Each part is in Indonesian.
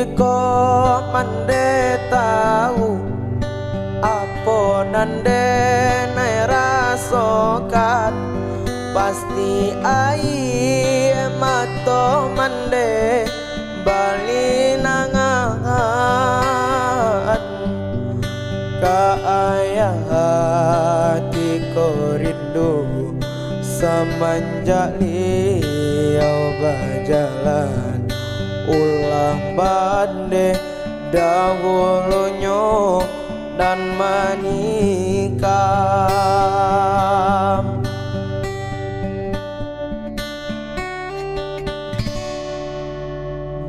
Jika mande tahu apa nande nai rasokan, pasti ai mato mande bali nangan. Kaaya hati ko rindu semenjak liau berjalan, ulah bande dahulunya dan menikah.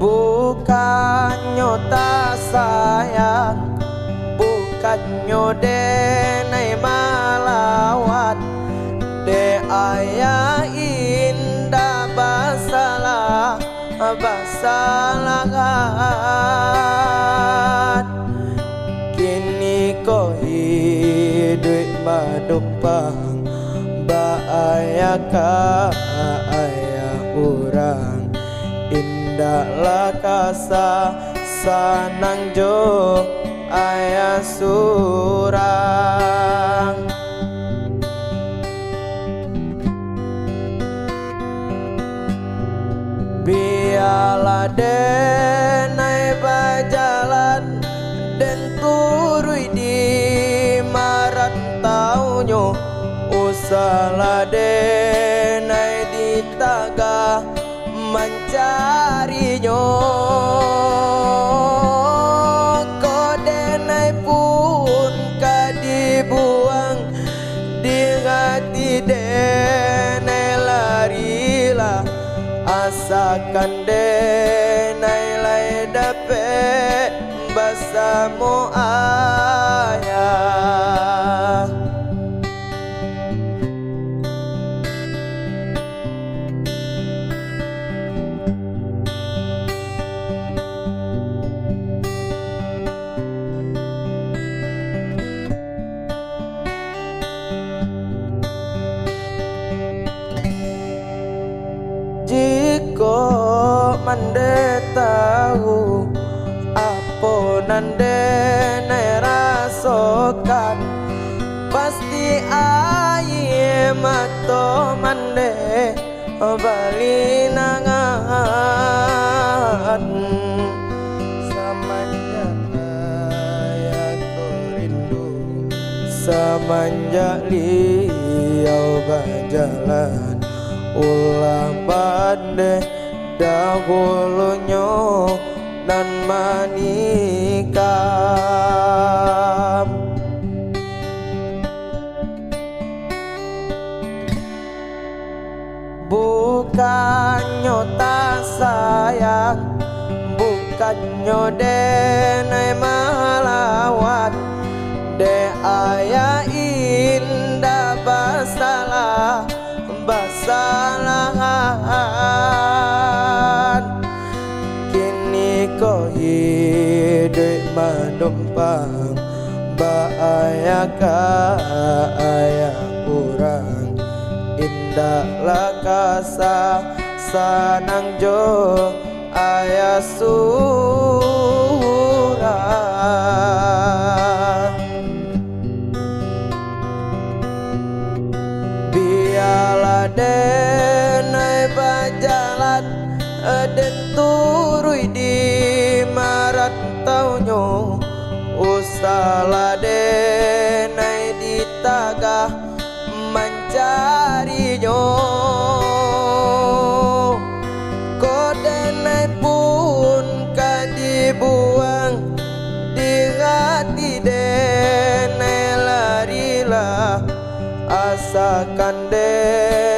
Bukannya tak sayang, bukannya denai malawat, de ayah indah basalah basalahan. Kini kau hidup madumpang, baaya ka ayah urang, indahlah kasa sanang jo ayah surang. Biarlah denai berjalan dan turui di marantaunya, usahlah denai di taga mencarinya. Kau denai pun ka dibuang di hati denai larilah, asakan denai lai dapet bersama ayah. Jika mande tahu apa nande nai rasokan, pasti aye mato mande bali nangan. Semenjak ayah ko rindu, semenjak liau berjalan, ulah bande dahulunya dan menikah. Bukannya tak sayang, bukannya denai malawat, de ayah indah basalah basalahan. Kini kau hidup menumpang, baaya ka ayah urang, indahlah kasa sanang jo ayah surang. Biarlah denai berjalan dan turui di marantaunya, usahlah denai di taga mencarinya. Kau denai pun ka dibuang di hati denai larilah, asakan denai